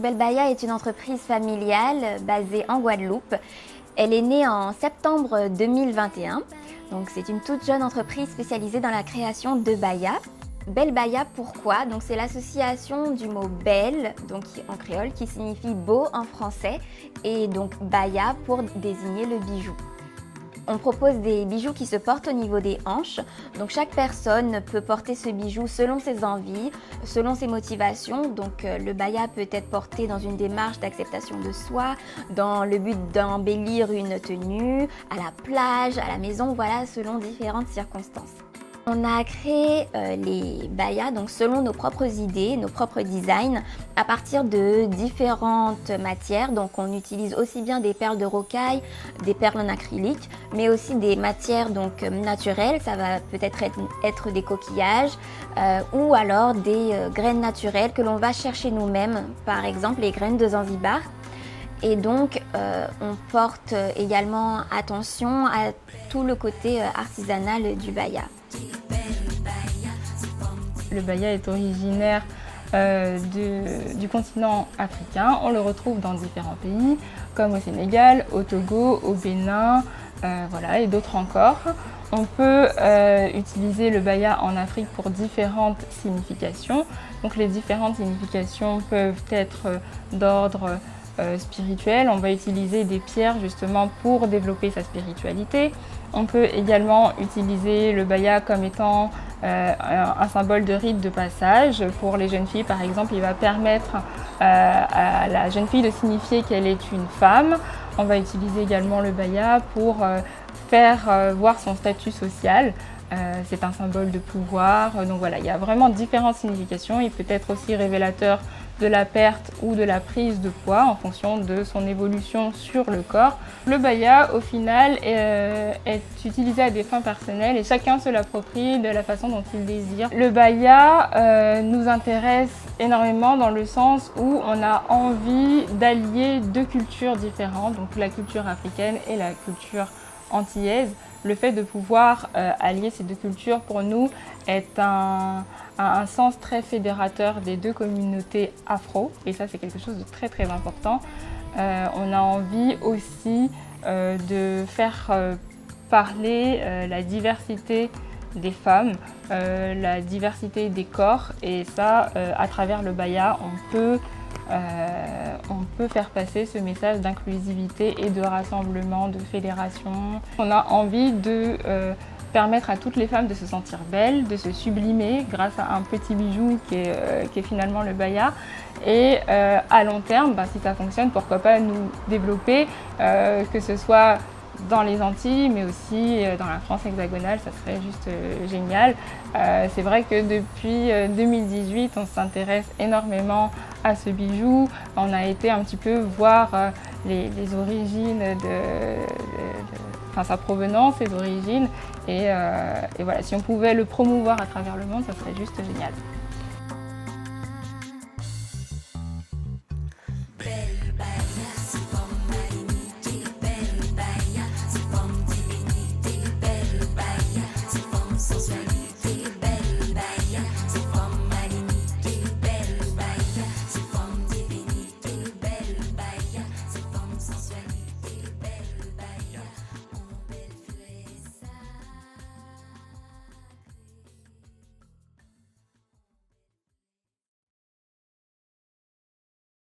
Belle-Baya est une entreprise familiale basée en Guadeloupe. Elle est née en septembre 2021. Donc c'est une toute jeune entreprise spécialisée dans la création de baya. Belle-Baya, pourquoi? Donc c'est l'association du mot belle, donc en créole, qui signifie beau en français, et donc baya pour désigner le bijou. On propose des bijoux qui se portent au niveau des hanches. Donc chaque personne peut porter ce bijou selon ses envies, selon ses motivations. Donc le baya peut être porté dans une démarche d'acceptation de soi, dans le but d'embellir une tenue, à la plage, à la maison, voilà, selon différentes circonstances. On a créé les bayas donc selon nos propres idées, nos propres designs, à partir de différentes matières. Donc on utilise aussi bien des perles de rocaille, des perles en acrylique, mais aussi des matières donc naturelles. Ça va peut-être être des coquillages ou alors des graines naturelles que l'on va chercher nous-mêmes, par exemple les graines de Zanzibar. Et donc, on porte également attention à tout le côté artisanal du baya. Le baya est originaire du continent africain. On le retrouve dans différents pays, comme au Sénégal, au Togo, au Bénin, voilà, et d'autres encore. On peut utiliser le baya en Afrique pour différentes significations. Donc, les différentes significations peuvent être d'ordre spirituel. On va utiliser des pierres justement pour développer sa spiritualité. On peut également utiliser le baya comme étant un symbole de rite de passage. Pour les jeunes filles, par exemple, il va permettre à la jeune fille de signifier qu'elle est une femme. On va utiliser également le baya pour faire voir son statut social. C'est un symbole de pouvoir. Donc voilà, il y a vraiment différentes significations. Il peut être aussi révélateur de la perte ou de la prise de poids en fonction de son évolution sur le corps. Le baya, au final, est utilisé à des fins personnelles et chacun se l'approprie de la façon dont il désire. Le baya nous intéresse énormément dans le sens où on a envie d'allier deux cultures différentes, donc la culture africaine et la culture antillaise. Le fait de pouvoir allier ces deux cultures, pour nous, est un sens très fédérateur des deux communautés afro. Et ça, c'est quelque chose de très très important. On a envie aussi de faire parler la diversité des femmes, la diversité des corps. Et ça, à travers le baya, on peut faire passer ce message d'inclusivité et de rassemblement, de fédération. On a envie de permettre à toutes les femmes de se sentir belles, de se sublimer grâce à un petit bijou qui est finalement le baya. Et à long terme, si ça fonctionne, pourquoi pas nous développer, que ce soit dans les Antilles, mais aussi dans la France hexagonale, ça serait juste génial. C'est vrai que depuis 2018, on s'intéresse énormément à ce bijou. On a été un petit peu voir les origines sa provenance, ses origines. Et voilà, si on pouvait le promouvoir à travers le monde, ça serait juste génial.